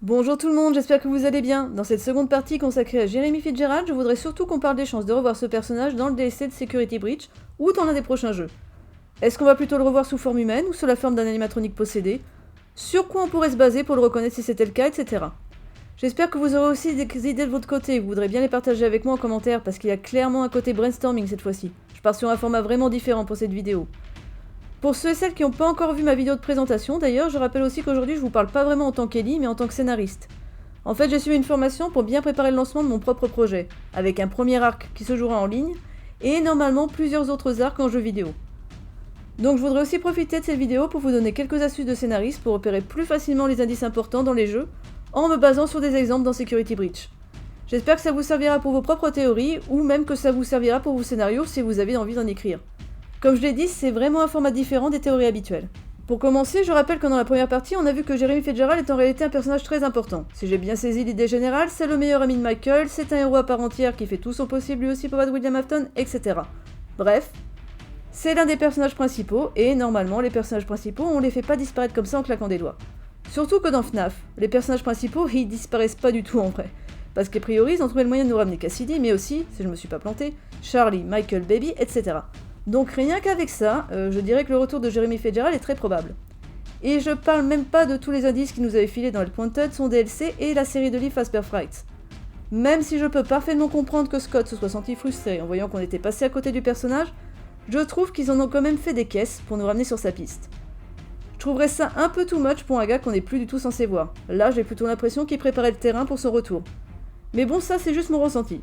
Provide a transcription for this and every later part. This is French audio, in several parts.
Bonjour tout le monde, j'espère que vous allez bien. Dans cette seconde partie consacrée à Jeremy Fitzgerald, je voudrais surtout qu'on parle des chances de revoir ce personnage dans le DLC de Security Breach ou dans l'un des prochains jeux. Est-ce qu'on va plutôt le revoir sous forme humaine ou sous la forme d'un animatronique possédé? Sur quoi on pourrait se baser pour le reconnaître si c'était le cas, etc. J'espère que vous aurez aussi des idées de votre côté et que vous voudrez bien les partager avec moi en commentaire parce qu'il y a clairement un côté brainstorming cette fois-ci. Je pars sur un format vraiment différent pour cette vidéo. Pour ceux et celles qui n'ont pas encore vu ma vidéo de présentation, d'ailleurs, je rappelle aussi qu'aujourd'hui je vous parle pas vraiment en tant qu'Ellie, mais en tant que scénariste. En fait, j'ai suivi une formation pour bien préparer le lancement de mon propre projet, avec un premier arc qui se jouera en ligne, et normalement plusieurs autres arcs en jeu vidéo. Donc je voudrais aussi profiter de cette vidéo pour vous donner quelques astuces de scénariste pour repérer plus facilement les indices importants dans les jeux, en me basant sur des exemples dans Security Breach. J'espère que ça vous servira pour vos propres théories, ou même que ça vous servira pour vos scénarios si vous avez envie d'en écrire. Comme je l'ai dit, c'est vraiment un format différent des théories habituelles. Pour commencer, je rappelle que dans la première partie, on a vu que Jeremy Fitzgerald est en réalité un personnage très important. Si j'ai bien saisi l'idée générale, c'est le meilleur ami de Michael, c'est un héros à part entière qui fait tout son possible lui aussi pour battre William Afton, etc. Bref, c'est l'un des personnages principaux, et normalement, les personnages principaux, on les fait pas disparaître comme ça en claquant des doigts. Surtout que dans FNAF, les personnages principaux, ils disparaissent pas du tout en vrai. Parce qu'a priori, ils ont trouvé le moyen de nous ramener Cassidy, mais aussi, si je me suis pas planté, Charlie, Michael, Baby, etc. Donc rien qu'avec ça, je dirais que le retour de Jeremy Fitzgerald est très probable. Et je parle même pas de tous les indices qu'il nous avait filés dans Hellpointed, son DLC et la série de livres Fasper Fright. Même si je peux parfaitement comprendre que Scott se soit senti frustré en voyant qu'on était passé à côté du personnage, je trouve qu'ils en ont quand même fait des caisses pour nous ramener sur sa piste. Je trouverais ça un peu too much pour un gars qu'on n'est plus du tout censé voir. Là, j'ai plutôt l'impression qu'il préparait le terrain pour son retour. Mais bon, ça c'est juste mon ressenti.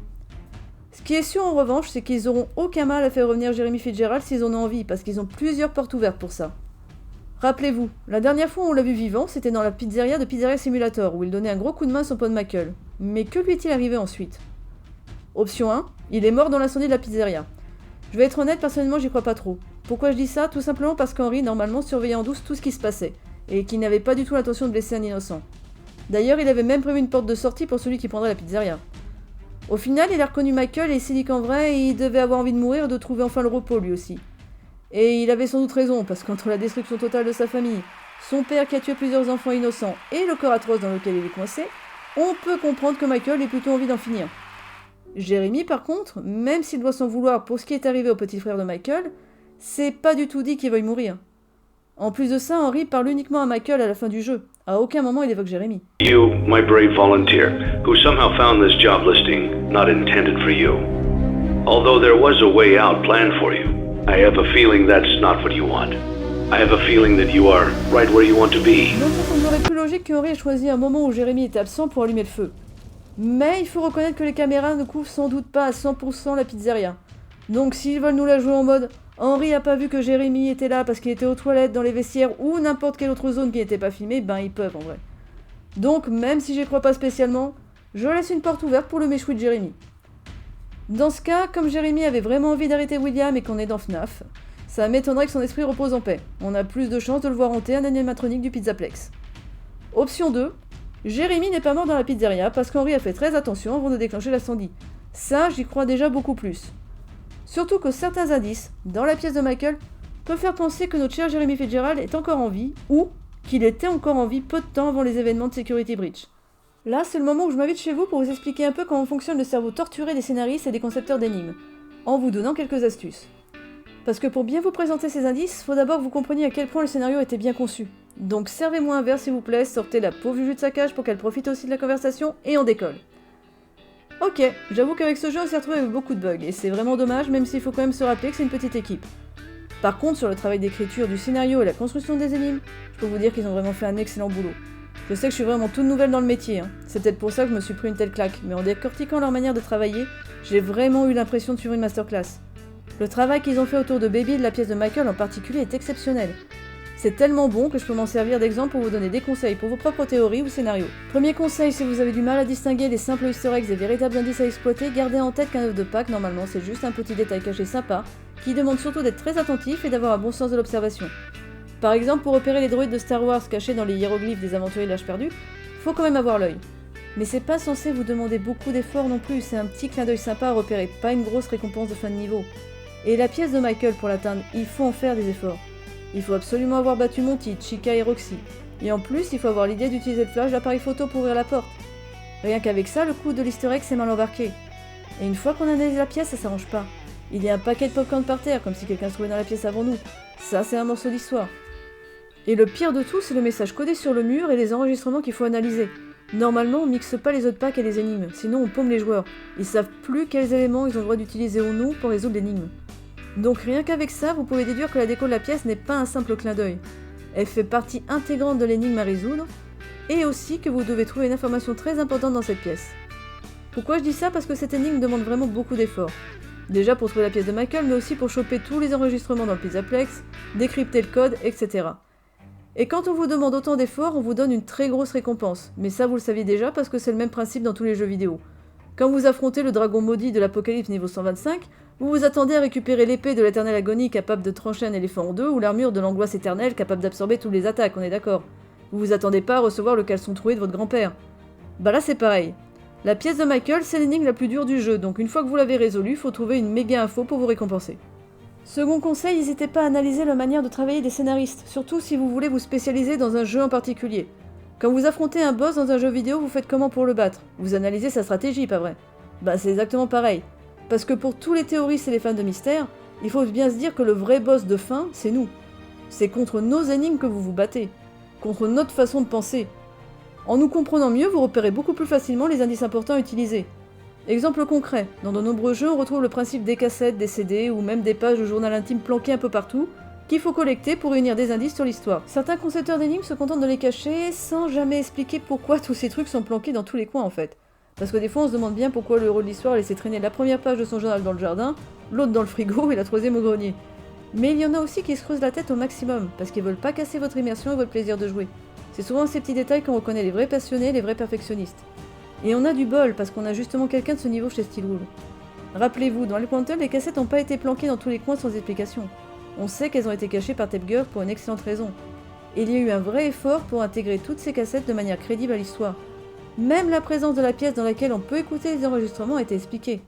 Ce qui est sûr en revanche, c'est qu'ils auront aucun mal à faire revenir Jeremy Fitzgerald s'ils en ont envie, parce qu'ils ont plusieurs portes ouvertes pour ça. Rappelez-vous, la dernière fois où on l'a vu vivant, c'était dans la pizzeria de Pizzeria Simulator, où il donnait un gros coup de main à son pote Michael. Mais que lui est-il arrivé ensuite? Option 1, il est mort dans l'incendie de la pizzeria. Je vais être honnête, personnellement j'y crois pas trop. Pourquoi je dis ça? Tout simplement parce qu'Henry, normalement, surveillait en douce tout ce qui se passait, et qu'il n'avait pas du tout l'intention de blesser un innocent. D'ailleurs, il avait même prévu une porte de sortie pour celui qui prendrait la pizzeria. Au final, il a reconnu Michael et il s'est dit qu'en vrai, il devait avoir envie de mourir et de trouver enfin le repos lui aussi. Et il avait sans doute raison, parce qu'entre la destruction totale de sa famille, son père qui a tué plusieurs enfants innocents et le corps atroce dans lequel il est coincé, on peut comprendre que Michael ait plutôt envie d'en finir. Jeremy, par contre, même s'il doit s'en vouloir pour ce qui est arrivé au petit frère de Michael, c'est pas du tout dit qu'il veuille mourir. En plus de ça, Henry parle uniquement à Michael à la fin du jeu. À aucun moment il évoque Jeremy. You, my brave volunteer, who somehow found this job listing not intended for you. Although there was a way out planned for you, I have a feeling that's not what you want. I have a feeling that you are right where you want to be. Donc ça semblerait plus logique que Henry ait choisi un moment où Jeremy était absent pour allumer le feu. Mais il faut reconnaître que les caméras ne couvrent sans doute pas à 100% la pizzeria. Donc s'ils veulent nous la jouer en mode Henry a pas vu que Jeremy était là parce qu'il était aux toilettes, dans les vestiaires ou n'importe quelle autre zone qui n'était pas filmée, ben ils peuvent en vrai. Donc même si j'y crois pas spécialement, je laisse une porte ouverte pour le méchoui de Jeremy. Dans ce cas, comme Jeremy avait vraiment envie d'arrêter William et qu'on est dans FNAF, ça m'étonnerait que son esprit repose en paix. On a plus de chances de le voir hanter un animatronique du Pizzaplex. Option 2, Jeremy n'est pas mort dans la pizzeria parce qu'Henry a fait très attention avant de déclencher l'incendie. Ça, j'y crois déjà beaucoup plus. Surtout que certains indices, dans la pièce de Michael, peuvent faire penser que notre cher Jeremy Fitzgerald est encore en vie, ou qu'il était encore en vie peu de temps avant les événements de Security Breach. Là, c'est le moment où je m'invite chez vous pour vous expliquer un peu comment fonctionne le cerveau torturé des scénaristes et des concepteurs d'énigmes, en vous donnant quelques astuces. Parce que pour bien vous présenter ces indices, faut d'abord que vous compreniez à quel point le scénario était bien conçu. Donc servez-moi un verre s'il vous plaît, sortez la pauvre Juju de sa cage pour qu'elle profite aussi de la conversation, et on décolle. Ok, j'avoue qu'avec ce jeu on s'est retrouvé avec beaucoup de bugs, et c'est vraiment dommage même s'il faut quand même se rappeler que c'est une petite équipe. Par contre, sur le travail d'écriture du scénario et la construction des énigmes, je peux vous dire qu'ils ont vraiment fait un excellent boulot. Je sais que je suis vraiment toute nouvelle dans le métier, c'est peut-être pour ça que je me suis pris une telle claque, mais en décortiquant leur manière de travailler, j'ai vraiment eu l'impression de suivre une masterclass. Le travail qu'ils ont fait autour de Baby et de la pièce de Michael en particulier est exceptionnel. C'est tellement bon que je peux m'en servir d'exemple pour vous donner des conseils pour vos propres théories ou scénarios. Premier conseil, si vous avez du mal à distinguer les simples easter eggs des véritables indices à exploiter, gardez en tête qu'un œuf de Pâques, normalement, c'est juste un petit détail caché sympa, qui demande surtout d'être très attentif et d'avoir un bon sens de l'observation. Par exemple, pour repérer les droïdes de Star Wars cachés dans les hiéroglyphes des aventuriers de l'âge perdu, faut quand même avoir l'œil. Mais c'est pas censé vous demander beaucoup d'efforts non plus, c'est un petit clin d'œil sympa à repérer, pas une grosse récompense de fin de niveau. Et la pièce de Michael pour l'atteindre, il faut en faire des efforts. Il faut absolument avoir battu Monty, Chica et Roxy. Et en plus, il faut avoir l'idée d'utiliser le flash de l'appareil photo pour ouvrir la porte. Rien qu'avec ça, le coup de l'easter egg s'est mal embarqué. Et une fois qu'on analyse la pièce, ça s'arrange pas. Il y a un paquet de popcorn par terre, comme si quelqu'un se trouvait dans la pièce avant nous. Ça, c'est un morceau d'histoire. Et le pire de tout, c'est le message codé sur le mur et les enregistrements qu'il faut analyser. Normalement, on mixe pas les autres packs et les énigmes, sinon on paume les joueurs. Ils savent plus quels éléments ils ont le droit d'utiliser ou non pour résoudre l'énigme. Donc rien qu'avec ça, vous pouvez déduire que la déco de la pièce n'est pas un simple clin d'œil. Elle fait partie intégrante de l'énigme à résoudre, et aussi que vous devez trouver une information très importante dans cette pièce. Pourquoi je dis ça? Parce que cette énigme demande vraiment beaucoup d'efforts. Déjà pour trouver la pièce de Michael, mais aussi pour choper tous les enregistrements dans le Pizzaplex, décrypter le code, etc. Et quand on vous demande autant d'efforts, on vous donne une très grosse récompense. Mais ça vous le saviez déjà parce que c'est le même principe dans tous les jeux vidéo. Quand vous affrontez le dragon maudit de l'Apocalypse niveau 125, vous vous attendez à récupérer l'épée de l'éternelle agonie capable de trancher un éléphant en deux ou l'armure de l'angoisse éternelle capable d'absorber toutes les attaques, on est d'accord. Vous vous attendez pas à recevoir le caleçon troué de votre grand-père. Bah là c'est pareil. La pièce de Michael, c'est l'énigme la plus dure du jeu, donc une fois que vous l'avez résolue, faut trouver une méga info pour vous récompenser. Second conseil, n'hésitez pas à analyser la manière de travailler des scénaristes, surtout si vous voulez vous spécialiser dans un jeu en particulier. Quand vous affrontez un boss dans un jeu vidéo, vous faites comment pour le battre? Vous analysez sa stratégie, pas vrai? Bah c'est exactement pareil. Parce que pour tous les théoristes et les fans de mystère, il faut bien se dire que le vrai boss de fin, c'est nous. C'est contre nos énigmes que vous vous battez, contre notre façon de penser. En nous comprenant mieux, vous repérez beaucoup plus facilement les indices importants à utiliser. Exemple concret, dans de nombreux jeux, on retrouve le principe des cassettes, des CD ou même des pages de journal intime planquées un peu partout, qu'il faut collecter pour réunir des indices sur l'histoire. Certains concepteurs d'énigmes se contentent de les cacher sans jamais expliquer pourquoi tous ces trucs sont planqués dans tous les coins en fait. Parce que des fois on se demande bien pourquoi le héros de l'histoire a laissé traîner la première page de son journal dans le jardin, l'autre dans le frigo et la troisième au grenier. Mais il y en a aussi qui se creusent la tête au maximum, parce qu'ils veulent pas casser votre immersion et votre plaisir de jouer. C'est souvent ces petits détails qu'on reconnaît les vrais passionnés, les vrais perfectionnistes. Et on a du bol, parce qu'on a justement quelqu'un de ce niveau chez Steel Wool. Rappelez-vous, dans Hellpointer, les cassettes n'ont pas été planquées dans tous les coins sans explication. On sait qu'elles ont été cachées par Tape Girl pour une excellente raison. Et il y a eu un vrai effort pour intégrer toutes ces cassettes de manière crédible à l'histoire. Même la présence de la pièce dans laquelle on peut écouter les enregistrements a été expliquée.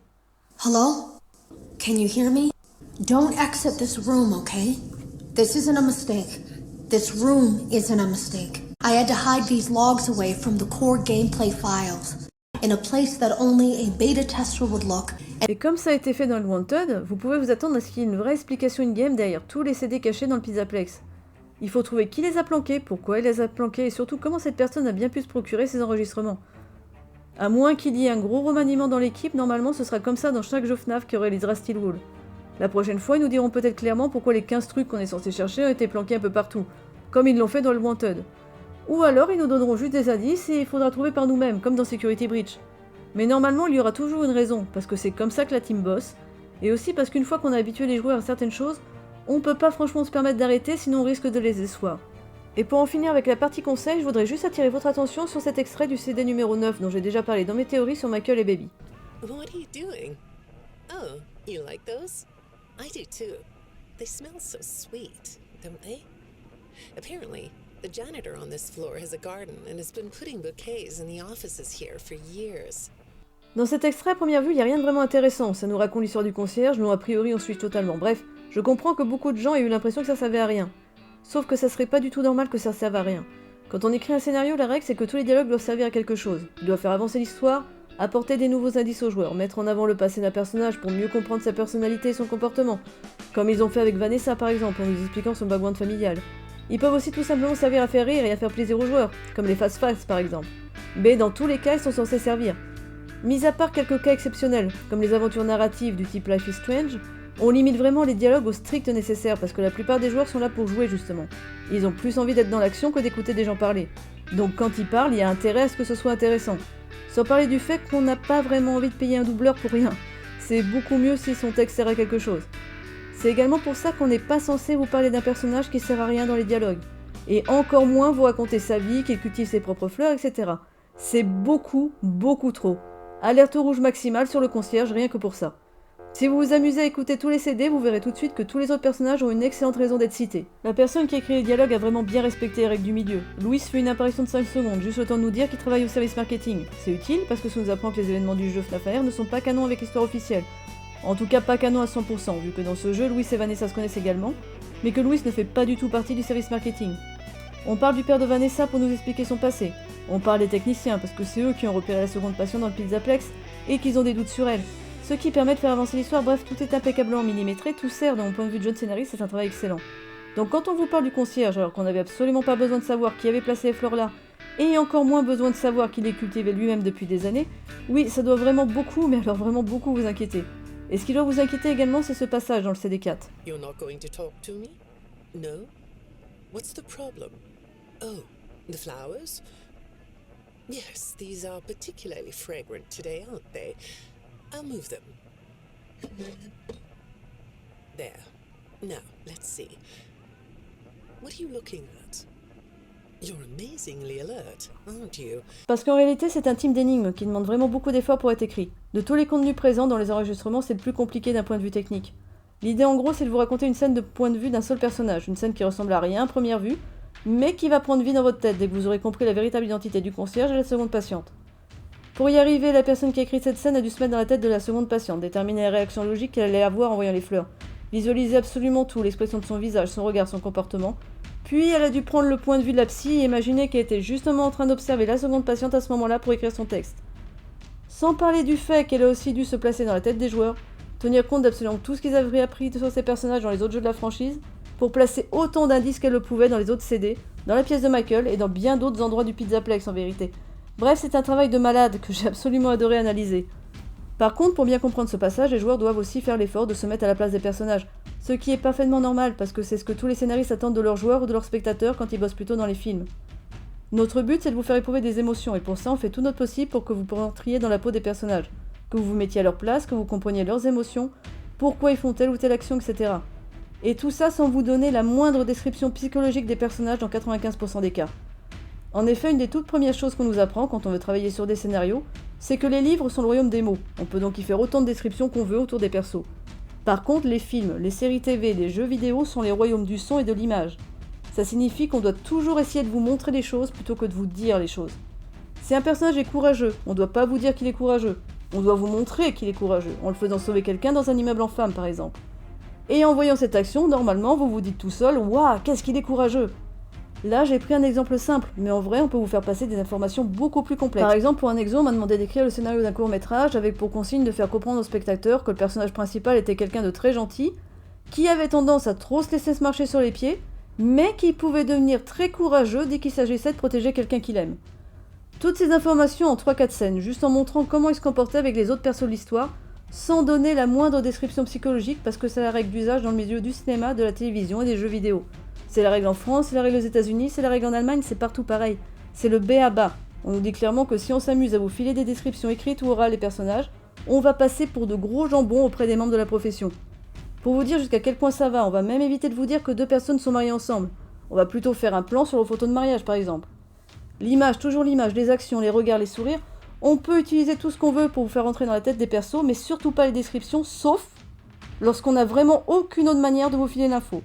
Hello? Can you hear me? Don't exit this room, okay? This isn't a mistake. This room isn't a mistake. I had to hide these logs away from the core gameplay files, in a place that only a beta tester would look. Et comme ça a été fait dans le Wanted, vous pouvez vous attendre à ce qu'il y ait une vraie explication in-game derrière tous les CD cachés dans le Pizzaplex. Il faut trouver qui les a planqués, pourquoi il les a planqués et surtout comment cette personne a bien pu se procurer ces enregistrements. À moins qu'il y ait un gros remaniement dans l'équipe, normalement ce sera comme ça dans chaque jeu FNAF qui réalisera Steel Wool. La prochaine fois, ils nous diront peut-être clairement pourquoi les 15 trucs qu'on est censé chercher ont été planqués un peu partout, comme ils l'ont fait dans le Wanted. Ou alors ils nous donneront juste des indices et il faudra trouver par nous-mêmes, comme dans Security Breach. Mais normalement, il y aura toujours une raison, parce que c'est comme ça que la team bosse, et aussi parce qu'une fois qu'on a habitué les joueurs à certaines choses, on peut pas franchement se permettre d'arrêter, sinon on risque de les décevoir. Et pour en finir avec la partie conseil, je voudrais juste attirer votre attention sur cet extrait du CD numéro 9 dont j'ai déjà parlé dans mes théories sur Michael et Baby. What are you doing? Oh, you like those? I do too. They smell so sweet, don't they? Apparently, the janitor on this floor has a garden and has been putting bouquets in the offices here for years. Dans cet extrait, à première vue, il n'y a rien de vraiment intéressant. Ça nous raconte l'histoire du concierge, nous a priori on suit totalement. Bref, je comprends que beaucoup de gens aient eu l'impression que ça servait à rien. Sauf que ça serait pas du tout normal que ça serve à rien. Quand on écrit un scénario, la règle c'est que tous les dialogues doivent servir à quelque chose. Ils doivent faire avancer l'histoire, apporter des nouveaux indices aux joueurs, mettre en avant le passé d'un personnage pour mieux comprendre sa personnalité et son comportement. Comme ils ont fait avec Vanessa par exemple, en nous expliquant son background familial. Ils peuvent aussi tout simplement servir à faire rire et à faire plaisir aux joueurs, comme les Fast Facts par exemple. Mais dans tous les cas, ils sont censés servir. Mis à part quelques cas exceptionnels, comme les aventures narratives du type Life is Strange, on limite vraiment les dialogues au strict nécessaire parce que la plupart des joueurs sont là pour jouer justement. Ils ont plus envie d'être dans l'action que d'écouter des gens parler. Donc quand ils parlent, il y a intérêt à ce que ce soit intéressant. Sans parler du fait qu'on n'a pas vraiment envie de payer un doubleur pour rien. C'est beaucoup mieux si son texte sert à quelque chose. C'est également pour ça qu'on n'est pas censé vous parler d'un personnage qui sert à rien dans les dialogues. Et encore moins vous raconter sa vie, qu'il cultive ses propres fleurs, etc. C'est beaucoup, beaucoup trop. Alerte rouge maximale sur le concierge, rien que pour ça. Si vous vous amusez à écouter tous les CD, vous verrez tout de suite que tous les autres personnages ont une excellente raison d'être cités. La personne qui a écrit les dialogues a vraiment bien respecté les règles du milieu. Louis fait une apparition de 5 secondes, juste le temps de nous dire qu'il travaille au service marketing. C'est utile parce que ça nous apprend que les événements du jeu FNAF AR ne sont pas canons avec l'histoire officielle. En tout cas pas canon à 100%, vu que dans ce jeu, Louis et Vanessa se connaissent également, mais que Louis ne fait pas du tout partie du service marketing. On parle du père de Vanessa pour nous expliquer son passé. On parle des techniciens parce que c'est eux qui ont repéré la seconde passion dans le Pizzaplex et qu'ils ont des doutes sur elle. Ce qui permet de faire avancer l'histoire, bref, tout est impeccablement millimétré, tout sert, de mon point de vue de jeune scénariste, c'est un travail excellent. Donc quand on vous parle du concierge, alors qu'on n'avait absolument pas besoin de savoir qui avait placé les fleurs là, et encore moins besoin de savoir qu'il les cultivait lui-même depuis des années, oui, ça doit vraiment beaucoup, mais alors vraiment beaucoup vous inquiéter. Et ce qui doit vous inquiéter également, c'est ce passage dans le CD4. You're not going to talk to me? No? What's the problem? Oh, the flowers? Yes, these are particularly fragrant today, aren't they? I'll move them. There. Now, let's see. What are you looking at? You're amazingly alert, aren't you? Parce qu'en réalité, c'est un team d'énigmes qui demande vraiment beaucoup d'efforts pour être écrit. De tous les contenus présents dans les enregistrements, c'est le plus compliqué d'un point de vue technique. L'idée en gros, c'est de vous raconter une scène de point de vue d'un seul personnage, une scène qui ressemble à rien à première vue, mais qui va prendre vie dans votre tête dès que vous aurez compris la véritable identité du concierge et la seconde patiente. Pour y arriver, la personne qui a écrit cette scène a dû se mettre dans la tête de la seconde patiente, déterminer les réactions logiques qu'elle allait avoir en voyant les fleurs, visualiser absolument tout, l'expression de son visage, son regard, son comportement, puis elle a dû prendre le point de vue de la psy et imaginer qu'elle était justement en train d'observer la seconde patiente à ce moment-là pour écrire son texte. Sans parler du fait qu'elle a aussi dû se placer dans la tête des joueurs, tenir compte d'absolument tout ce qu'ils avaient appris sur ces personnages dans les autres jeux de la franchise, pour placer autant d'indices qu'elle le pouvait dans les autres CD, dans la pièce de Michael et dans bien d'autres endroits du Pizzaplex en vérité. Bref, c'est un travail de malade que j'ai absolument adoré analyser. Par contre, pour bien comprendre ce passage, les joueurs doivent aussi faire l'effort de se mettre à la place des personnages, ce qui est parfaitement normal parce que c'est ce que tous les scénaristes attendent de leurs joueurs ou de leurs spectateurs quand ils bossent plutôt dans les films. Notre but, c'est de vous faire éprouver des émotions et pour ça, on fait tout notre possible pour que vous rentriez dans la peau des personnages, que vous vous mettiez à leur place, que vous compreniez leurs émotions, pourquoi ils font telle ou telle action, etc. Et tout ça sans vous donner la moindre description psychologique des personnages dans 95% des cas. En effet, une des toutes premières choses qu'on nous apprend quand on veut travailler sur des scénarios, c'est que les livres sont le royaume des mots. On peut donc y faire autant de descriptions qu'on veut autour des persos. Par contre, les films, les séries TV, les jeux vidéo sont les royaumes du son et de l'image. Ça signifie qu'on doit toujours essayer de vous montrer les choses plutôt que de vous dire les choses. Si un personnage est courageux, on ne doit pas vous dire qu'il est courageux. On doit vous montrer qu'il est courageux, en le faisant sauver quelqu'un dans un immeuble en flammes par exemple. Et en voyant cette action, normalement, vous vous dites tout seul « Waouh, qu'est-ce qu'il est courageux !» Là, j'ai pris un exemple simple, mais en vrai, on peut vous faire passer des informations beaucoup plus complexes. Par exemple, pour un exo, on m'a demandé d'écrire le scénario d'un court-métrage avec pour consigne de faire comprendre aux spectateurs que le personnage principal était quelqu'un de très gentil, qui avait tendance à trop se laisser se marcher sur les pieds, mais qui pouvait devenir très courageux dès qu'il s'agissait de protéger quelqu'un qu'il aime. Toutes ces informations en 3-4 scènes, juste en montrant comment il se comportait avec les autres persos de l'histoire, sans donner la moindre description psychologique parce que c'est la règle d'usage dans le milieu du cinéma, de la télévision et des jeux vidéo. C'est la règle en France, c'est la règle aux États-Unis, c'est la règle en Allemagne, c'est partout pareil. C'est le b.a.-ba. On nous dit clairement que si on s'amuse à vous filer des descriptions écrites ou orales des personnages, on va passer pour de gros jambons auprès des membres de la profession. Pour vous dire jusqu'à quel point ça va, on va même éviter de vous dire que deux personnes sont mariées ensemble. On va plutôt faire un plan sur leurs photos de mariage par exemple. L'image, toujours l'image, les actions, les regards, les sourires, on peut utiliser tout ce qu'on veut pour vous faire entrer dans la tête des persos, mais surtout pas les descriptions, sauf lorsqu'on n'a vraiment aucune autre manière de vous filer l'info.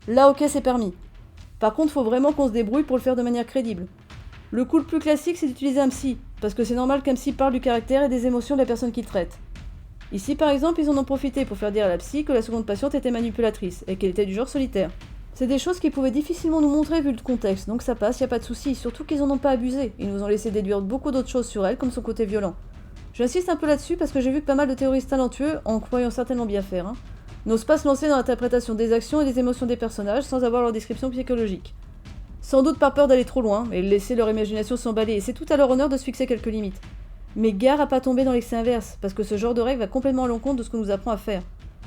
Là, ok, c'est permis. Par contre, faut vraiment qu'on se débrouille pour le faire de manière crédible. Le coup le plus classique, c'est d'utiliser un psy, parce que c'est normal qu'un psy parle du caractère et des émotions de la personne qu'il traite. Ici, par exemple, ils en ont profité pour faire dire à la psy que la seconde patiente était manipulatrice, et qu'elle était du genre solitaire. C'est des choses qu'ils pouvaient difficilement nous montrer vu le contexte, donc ça passe, y a pas de souci, surtout qu'ils en ont pas abusé. Ils nous ont laissé déduire beaucoup d'autres choses sur elle, comme son côté violent. J'insiste un peu là-dessus parce que j'ai vu que pas mal de théoristes talentueux, en croyant certainement bien faire, n'osent pas se lancer dans l'interprétation des actions et des émotions des personnages sans avoir leur description psychologique. Sans doute par peur d'aller trop loin et laisser leur imagination s'emballer, et c'est tout à leur honneur de se fixer quelques limites. Mais gare à pas tomber dans l'excès inverse, parce que ce genre de règle va complètement à l'encontre de ce qu'on nous apprend à faire.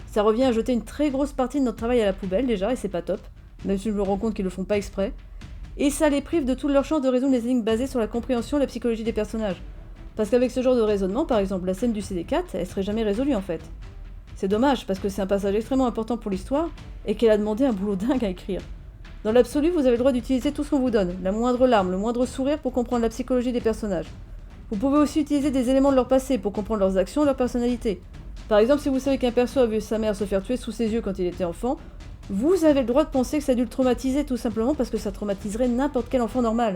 Ça revient à jeter une très grosse partie de notre travail à la poubelle déjà, et c'est pas top, même si je me rends compte qu'ils le font pas exprès. Et ça les prive de toute leur chance de résoudre les énigmes basées sur la compréhension et la psychologie des personnages. Parce qu'avec ce genre de raisonnement, par exemple la scène du CD4, elle serait jamais résolue en fait. C'est dommage, parce que c'est un passage extrêmement important pour l'histoire, et qu'elle a demandé un boulot dingue à écrire. Dans l'absolu, vous avez le droit d'utiliser tout ce qu'on vous donne, la moindre larme, le moindre sourire pour comprendre la psychologie des personnages. Vous pouvez aussi utiliser des éléments de leur passé pour comprendre leurs actions et leur personnalité. Par exemple, si vous savez qu'un perso a vu sa mère se faire tuer sous ses yeux quand il était enfant, vous avez le droit de penser que ça a dû le traumatiser tout simplement parce que ça traumatiserait n'importe quel enfant normal.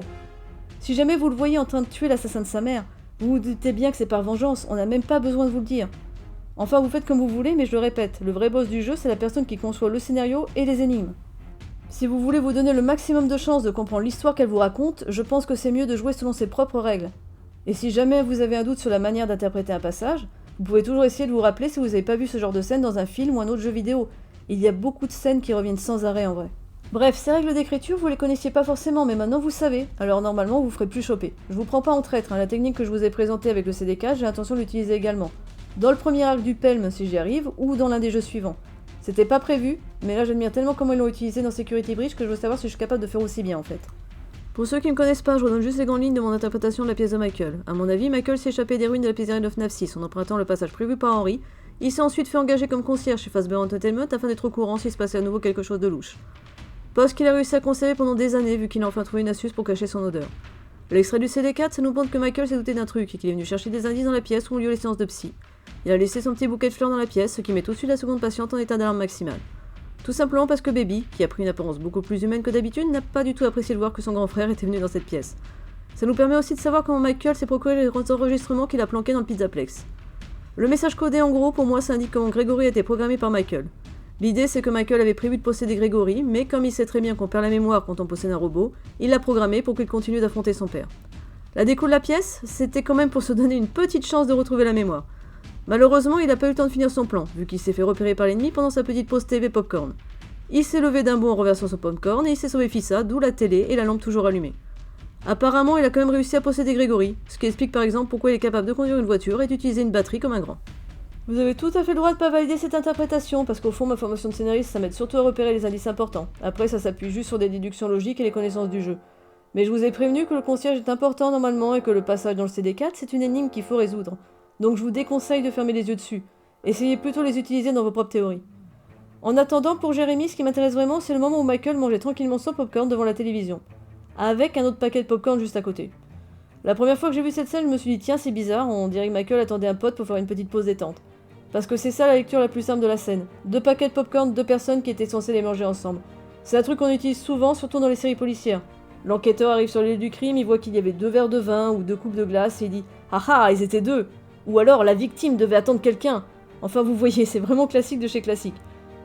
Si jamais vous le voyez en train de tuer l'assassin de sa mère, vous vous doutez bien que c'est par vengeance, on n'a même pas besoin de vous le dire. Enfin, vous faites comme vous voulez, mais je le répète, le vrai boss du jeu, c'est la personne qui conçoit le scénario et les énigmes. Si vous voulez vous donner le maximum de chances de comprendre l'histoire qu'elle vous raconte, je pense que c'est mieux de jouer selon ses propres règles. Et si jamais vous avez un doute sur la manière d'interpréter un passage, vous pouvez toujours essayer de vous rappeler si vous n'avez pas vu ce genre de scène dans un film ou un autre jeu vidéo. Il y a beaucoup de scènes qui reviennent sans arrêt en vrai. Bref, ces règles d'écriture, vous les connaissiez pas forcément, mais maintenant vous savez, alors normalement vous ferez plus choper. Je vous prends pas en traître, la technique que je vous ai présentée avec le CD4, j'ai l'intention de l'utiliser également. Dans le premier arc du Pelm si j'y arrive, ou dans l'un des jeux suivants. C'était pas prévu, mais là j'admire tellement comment ils l'ont utilisé dans Security Breach que je veux savoir si je suis capable de faire aussi bien en fait. Pour ceux qui me connaissent pas, je redonne juste les grandes lignes de mon interprétation de la pièce de Michael. À mon avis, Michael s'est échappé des ruines de la pizzeria de FNAF 6 en empruntant le passage prévu par Henry. Il s'est ensuite fait engager comme concierge chez Fazbear Entertainment afin d'être au courant s'il se passait à nouveau quelque chose de louche. Poste qu'il a réussi à conserver pendant des années vu qu'il a enfin trouvé une astuce pour cacher son odeur. L'extrait du CD4, ça nous montre que Michael s'est douté d'un truc et qu'il est venu chercher des indices dans la pièce où ont lieu les séances de psy. Il a laissé son petit bouquet de fleurs dans la pièce, ce qui met tout de suite la seconde patiente en état d'alarme maximale. Tout simplement parce que Baby, qui a pris une apparence beaucoup plus humaine que d'habitude, n'a pas du tout apprécié de voir que son grand frère était venu dans cette pièce. Ça nous permet aussi de savoir comment Michael s'est procuré les enregistrements qu'il a planqués dans le Pizzaplex. Le message codé en gros, pour moi, ça indique comment Gregory a été programmé par Michael. L'idée c'est que Michael avait prévu de posséder Gregory, mais comme il sait très bien qu'on perd la mémoire quand on possède un robot, il l'a programmé pour qu'il continue d'affronter son père. La déco de la pièce, c'était quand même pour se donner une petite chance de retrouver la mémoire. Malheureusement, il n'a pas eu le temps de finir son plan, vu qu'il s'est fait repérer par l'ennemi pendant sa petite pause TV popcorn. Il s'est levé d'un bond en renversant son popcorn et il s'est sauvé Fissa, d'où la télé et la lampe toujours allumée. Apparemment, il a quand même réussi à posséder Gregory, ce qui explique par exemple pourquoi il est capable de conduire une voiture et d'utiliser une batterie comme un grand. Vous avez tout à fait le droit de pas valider cette interprétation, parce qu'au fond, ma formation de scénariste, ça m'aide surtout à repérer les indices importants. Après, ça s'appuie juste sur des déductions logiques et les connaissances du jeu. Mais je vous ai prévenu que le concierge est important normalement et que le passage dans le CD4, c'est une énigme qu'il faut résoudre. Donc je vous déconseille de fermer les yeux dessus. Essayez plutôt de les utiliser dans vos propres théories. En attendant, pour Jérémy, ce qui m'intéresse vraiment, c'est le moment où Michael mangeait tranquillement son popcorn devant la télévision. Avec un autre paquet de popcorn juste à côté. La première fois que j'ai vu cette scène, je me suis dit tiens, c'est bizarre, on dirait que Michael attendait un pote pour faire une petite pause détente. Parce que c'est ça la lecture la plus simple de la scène. 2 paquets de popcorn, 2 personnes qui étaient censées les manger ensemble. C'est un truc qu'on utilise souvent, surtout dans les séries policières. L'enquêteur arrive sur les lieux du crime, il voit qu'il y avait 2 verres de vin ou 2 coupes de glace et il dit « Ah ah, ils étaient 2 !» Ou alors la victime devait attendre quelqu'un. Enfin vous voyez, c'est vraiment classique de chez classique.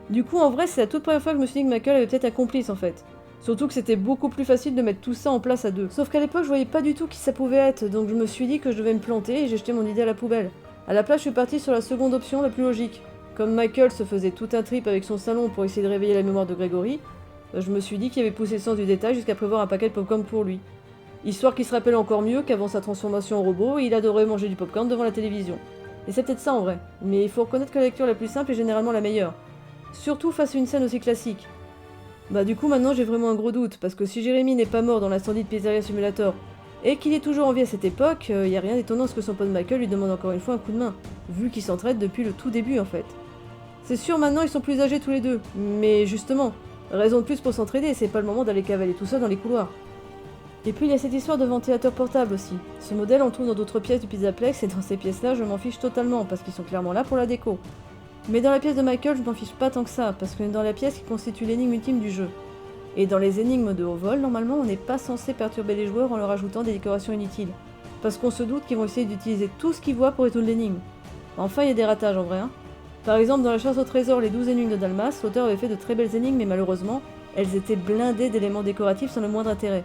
Du coup en vrai c'est la toute première fois que je me suis dit que Michael avait peut-être un complice en fait. Surtout que c'était beaucoup plus facile de mettre tout ça en place à 2. Sauf qu'à l'époque je voyais pas du tout qui ça pouvait être, donc je me suis dit que je devais me planter et j'ai jeté mon idée à la poubelle. À la place je suis partie sur la seconde option la plus logique. Comme Michael se faisait tout un trip avec son salon pour essayer de réveiller la mémoire de Gregory, je me suis dit qu'il avait poussé le sens du détail jusqu'à prévoir un paquet de popcorn pour lui. Histoire qu'il se rappelle encore mieux qu'avant sa transformation en robot, il adorait manger du popcorn devant la télévision. Et c'est peut-être ça en vrai, mais il faut reconnaître que la lecture la plus simple est généralement la meilleure. Surtout face à une scène aussi classique. Bah du coup maintenant j'ai vraiment un gros doute, parce que si Jérémy n'est pas mort dans l'incendie de Pizzeria Simulator, et qu'il est toujours en vie à cette époque, y a rien d'étonnant à ce que son pote Michael lui demande encore une fois un coup de main, vu qu'ils s'entraident depuis le tout début en fait. C'est sûr maintenant ils sont plus âgés tous les deux, mais justement, raison de plus pour s'entraider, c'est pas le moment d'aller cavaler tout ça dans les couloirs. Et puis il y a cette histoire de ventilateur portable aussi. Ce modèle on trouve dans d'autres pièces du Pizzaplex et dans ces pièces-là je m'en fiche totalement parce qu'ils sont clairement là pour la déco. Mais dans la pièce de Michael je m'en fiche pas tant que ça parce qu'on est dans la pièce qui constitue l'énigme ultime du jeu. Et dans les énigmes de haut vol, normalement on n'est pas censé perturber les joueurs en leur ajoutant des décorations inutiles. Parce qu'on se doute qu'ils vont essayer d'utiliser tout ce qu'ils voient pour résoudre l'énigme. Enfin il y a des ratages en vrai. Par exemple dans la chasse au trésor les 12 énigmes de Dalmas, l'auteur avait fait de très belles énigmes mais malheureusement elles étaient blindées d'éléments décoratifs sans le moindre intérêt.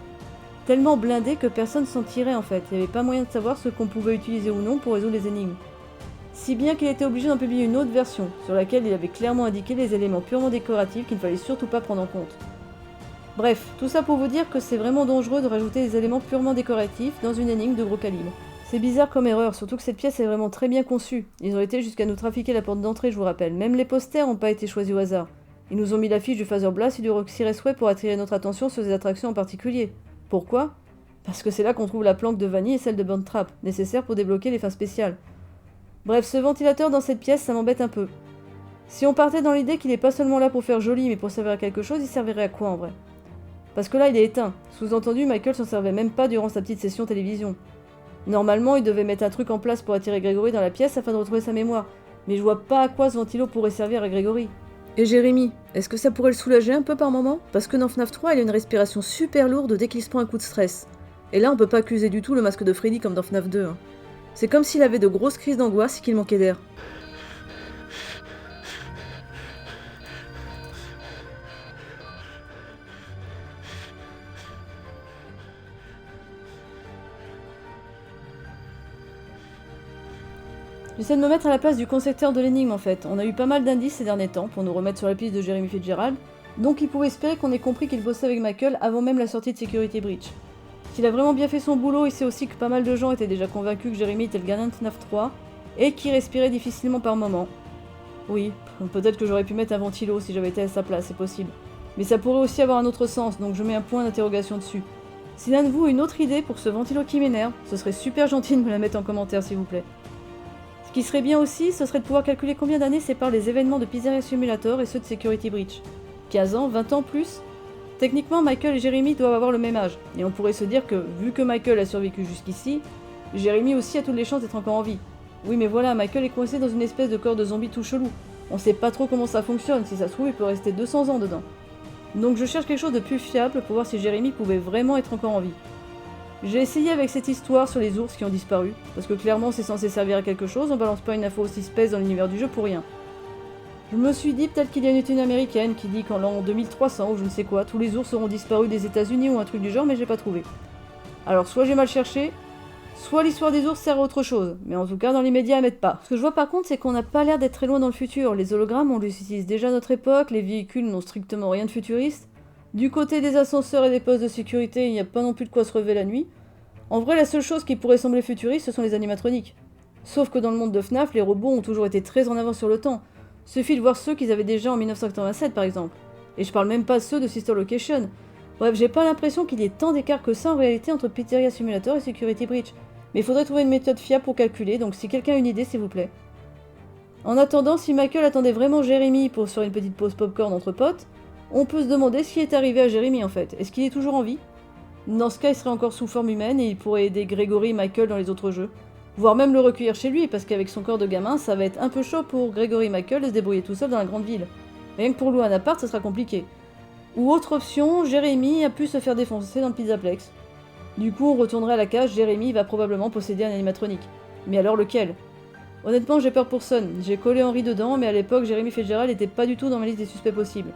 Tellement blindé que personne s'en tirait en fait, il n'y avait pas moyen de savoir ce qu'on pouvait utiliser ou non pour résoudre les énigmes. Si bien qu'il était obligé d'en publier une autre version, sur laquelle il avait clairement indiqué les éléments purement décoratifs qu'il ne fallait surtout pas prendre en compte. Bref, tout ça pour vous dire que c'est vraiment dangereux de rajouter des éléments purement décoratifs dans une énigme de gros calibre. C'est bizarre comme erreur, surtout que cette pièce est vraiment très bien conçue. Ils ont été jusqu'à nous trafiquer la porte d'entrée, je vous rappelle, même les posters n'ont pas été choisis au hasard. Ils nous ont mis l'affiche du Phaser Blast et du Roxy Raceway pour attirer notre attention sur des attractions en particulier. Pourquoi ? Parce que c'est là qu'on trouve la planque de vanille et celle de Burn Trap, nécessaire pour débloquer les fins spéciales. Bref, ce ventilateur dans cette pièce, ça m'embête un peu. Si on partait dans l'idée qu'il est pas seulement là pour faire joli, mais pour servir à quelque chose, il servirait à quoi en vrai ? Parce que là, il est éteint. Sous-entendu, Michael s'en servait même pas durant sa petite session télévision. Normalement, il devait mettre un truc en place pour attirer Gregory dans la pièce afin de retrouver sa mémoire. Mais je vois pas à quoi ce ventilo pourrait servir à Gregory. Et Jérémy, est-ce que ça pourrait le soulager un peu par moment ? Parce que dans FNAF 3, il a une respiration super lourde dès qu'il se prend un coup de stress. Et là, on peut pas accuser du tout le masque de Freddy comme dans FNAF 2. C'est comme s'il avait de grosses crises d'angoisse et qu'il manquait d'air. J'essaie de me mettre à la place du concepteur de l'énigme en fait. On a eu pas mal d'indices ces derniers temps pour nous remettre sur la piste de Jeremy Fitzgerald, donc il pouvait espérer qu'on ait compris qu'il bossait avec Michael avant même la sortie de Security Breach. S'il a vraiment bien fait son boulot, il sait aussi que pas mal de gens étaient déjà convaincus que Jeremy était le gardien de FNAF 3 et qu'il respirait difficilement par moments. Oui, peut-être que j'aurais pu mettre un ventilo si j'avais été à sa place, c'est possible. Mais ça pourrait aussi avoir un autre sens, donc je mets un point d'interrogation dessus. Si l'un de vous a une autre idée pour ce ventilo qui m'énerve, ce serait super gentil de me la mettre en commentaire s'il vous plaît. Ce qui serait bien aussi, ce serait de pouvoir calculer combien d'années séparent les événements de Pizzeria Simulator et ceux de Security Breach. 15 ans, 20 ans plus? Techniquement, Michael et Jeremy doivent avoir le même âge, et on pourrait se dire que, vu que Michael a survécu jusqu'ici, Jeremy aussi a toutes les chances d'être encore en vie. Oui mais voilà, Michael est coincé dans une espèce de corps de zombie tout chelou. On sait pas trop comment ça fonctionne, si ça se trouve il peut rester 200 ans dedans. Donc je cherche quelque chose de plus fiable pour voir si Jeremy pouvait vraiment être encore en vie. J'ai essayé avec cette histoire sur les ours qui ont disparu, parce que clairement c'est censé servir à quelque chose, on balance pas une info aussi space dans l'univers du jeu pour rien. Je me suis dit peut-être qu'il y a une étude américaine qui dit qu'en l'an 2300 ou je ne sais quoi, tous les ours auront disparu des États-Unis ou un truc du genre, mais j'ai pas trouvé. Alors soit j'ai mal cherché, soit l'histoire des ours sert à autre chose, mais en tout cas dans l'immédiat à mettre pas. Ce que je vois par contre c'est qu'on n'a pas l'air d'être très loin dans le futur, les hologrammes on les utilise déjà à notre époque, les véhicules n'ont strictement rien de futuriste. Du côté des ascenseurs et des postes de sécurité, il n'y a pas non plus de quoi se relever la nuit. En vrai la seule chose qui pourrait sembler futuriste ce sont les animatroniques. Sauf que dans le monde de FNAF, les robots ont toujours été très en avance sur le temps. Suffit de voir ceux qu'ils avaient déjà en 1987 par exemple. Et je parle même pas de ceux de Sister Location. Bref, j'ai pas l'impression qu'il y ait tant d'écart que ça en réalité entre Pizzeria Simulator et Security Breach. Mais il faudrait trouver une méthode fiable pour calculer, donc si quelqu'un a une idée, s'il vous plaît. En attendant, si Michael attendait vraiment Jeremy pour se faire une petite pause popcorn entre potes, on peut se demander ce qui est arrivé à Jeremy en fait. Est-ce qu'il est toujours en vie? Dans ce cas, il serait encore sous forme humaine et il pourrait aider Gregory et Michael dans les autres jeux. Voire même le recueillir chez lui, parce qu'avec son corps de gamin, ça va être un peu chaud pour Gregory et Michael de se débrouiller tout seul dans la grande ville. Rien que pour louer un appart, ça sera compliqué. Ou autre option, Jeremy a pu se faire défoncer dans le Pizzaplex. Du coup, on retournerait à la cage, Jeremy va probablement posséder un animatronique. Mais alors lequel? Honnêtement, j'ai peur pour Sun. J'ai collé Henry dedans, mais à l'époque, Jeremy Fitzgerald n'était pas du tout dans ma liste des suspects possibles.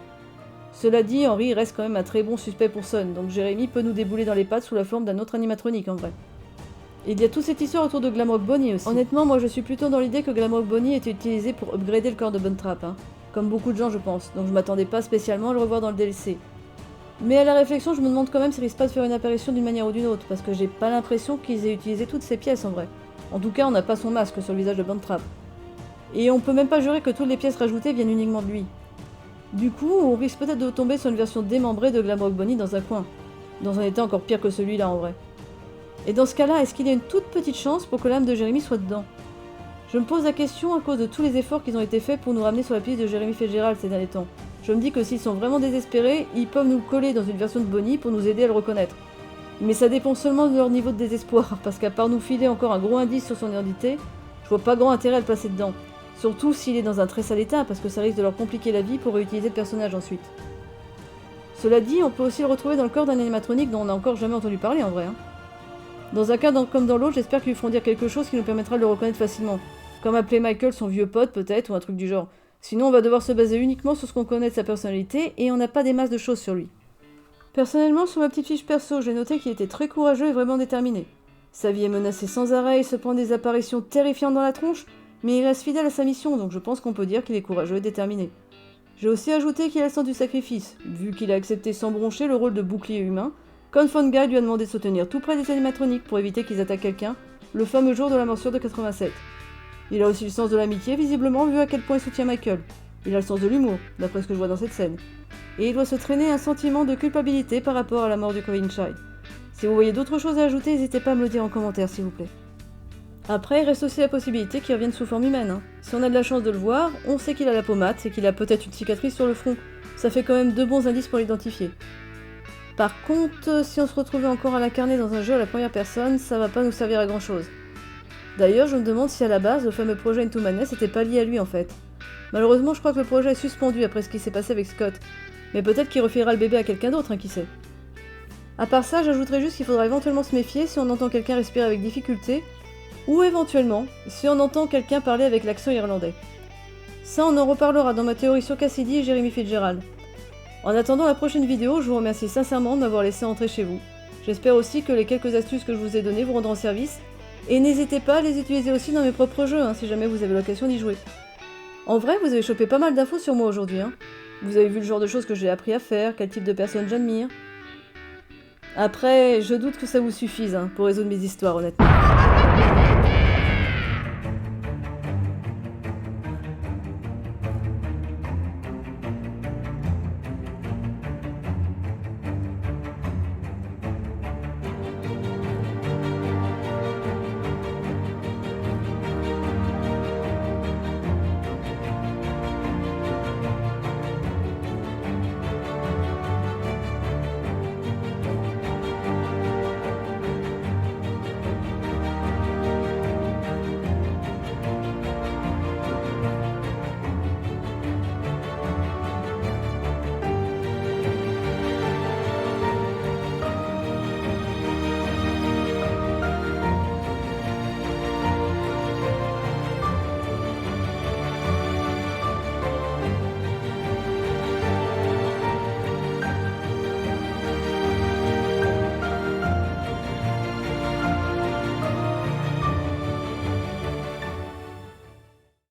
Cela dit, Henry reste quand même un très bon suspect pour Sun, donc Jeremy peut nous débouler dans les pattes sous la forme d'un autre animatronique en vrai. Et il y a toute cette histoire autour de Glamrock Bonnie aussi. Honnêtement, moi je suis plutôt dans l'idée que Glamrock Bonnie était utilisé pour upgrader le corps de Von Trapp, hein. Comme beaucoup de gens je pense, donc je m'attendais pas spécialement à le revoir dans le DLC. Mais à la réflexion, je me demande quand même s'il risque pas de faire une apparition d'une manière ou d'une autre, parce que j'ai pas l'impression qu'ils aient utilisé toutes ces pièces en vrai. En tout cas, on n'a pas son masque sur le visage de Von Trapp. Et on peut même pas jurer que toutes les pièces rajoutées viennent uniquement de lui. Du coup, on risque peut-être de tomber sur une version démembrée de Glamrock Bonnie dans un coin. Dans un état encore pire que celui-là en vrai. Et dans ce cas-là, est-ce qu'il y a une toute petite chance pour que l'âme de Jeremy soit dedans? Je me pose la question à cause de tous les efforts qui ont été faits pour nous ramener sur la piste de Jeremy Fitzgerald ces derniers temps. Je me dis que s'ils sont vraiment désespérés, ils peuvent nous le coller dans une version de Bonnie pour nous aider à le reconnaître. Mais ça dépend seulement de leur niveau de désespoir, parce qu'à part nous filer encore un gros indice sur son identité, je vois pas grand intérêt à le placer dedans. Surtout s'il est dans un très sale état, parce que ça risque de leur compliquer la vie pour réutiliser le personnage ensuite. Cela dit, on peut aussi le retrouver dans le corps d'un animatronique dont on n'a encore jamais entendu parler en vrai. Dans un cas comme dans l'autre, j'espère qu'ils lui feront dire quelque chose qui nous permettra de le reconnaître facilement. Comme appeler Michael son vieux pote peut-être, ou un truc du genre. Sinon on va devoir se baser uniquement sur ce qu'on connaît de sa personnalité, et on n'a pas des masses de choses sur lui. Personnellement, sur ma petite fiche perso, j'ai noté qu'il était très courageux et vraiment déterminé. Sa vie est menacée sans arrêt, il se prend des apparitions terrifiantes dans la tronche, mais il reste fidèle à sa mission, donc je pense qu'on peut dire qu'il est courageux et déterminé. J'ai aussi ajouté qu'il a le sens du sacrifice, vu qu'il a accepté sans broncher le rôle de bouclier humain, quand Von Guy lui a demandé de se tenir tout près des animatroniques pour éviter qu'ils attaquent quelqu'un, le fameux jour de la morsure de 87. Il a aussi le sens de l'amitié, visiblement, vu à quel point il soutient Michael. Il a le sens de l'humour, d'après ce que je vois dans cette scène. Et il doit se traîner un sentiment de culpabilité par rapport à la mort du Corvin Child. Si vous voyez d'autres choses à ajouter, n'hésitez pas à me le dire en commentaire, s'il vous plaît. Après, il reste aussi la possibilité qu'il revienne sous forme humaine. Hein. Si on a de la chance de le voir, on sait qu'il a la pommade et qu'il a peut-être une cicatrice sur le front. Ça fait quand même 2 bons indices pour l'identifier. Par contre, si on se retrouvait encore à l'incarner dans un jeu à la première personne, ça va pas nous servir à grand chose. D'ailleurs, je me demande si à la base, le fameux projet Into Madness n'était pas lié à lui en fait. Malheureusement, je crois que le projet est suspendu après ce qui s'est passé avec Scott. Mais peut-être qu'il refiera le bébé à quelqu'un d'autre, hein, qui sait. À part ça, j'ajouterais juste qu'il faudra éventuellement se méfier si on entend quelqu'un respirer avec difficulté, ou éventuellement, si on entend quelqu'un parler avec l'accent irlandais. Ça, on en reparlera dans ma théorie sur Cassidy et Jeremy Fitzgerald. En attendant la prochaine vidéo, je vous remercie sincèrement de m'avoir laissé entrer chez vous. J'espère aussi que les quelques astuces que je vous ai données vous rendront service, Et n'hésitez pas à les utiliser aussi dans mes propres jeux, si jamais vous avez l'occasion d'y jouer. En vrai, vous avez chopé pas mal d'infos sur moi aujourd'hui. Vous avez vu le genre de choses que j'ai appris à faire, quel type de personne j'admire. Après, je doute que ça vous suffise pour résoudre mes histoires, honnêtement.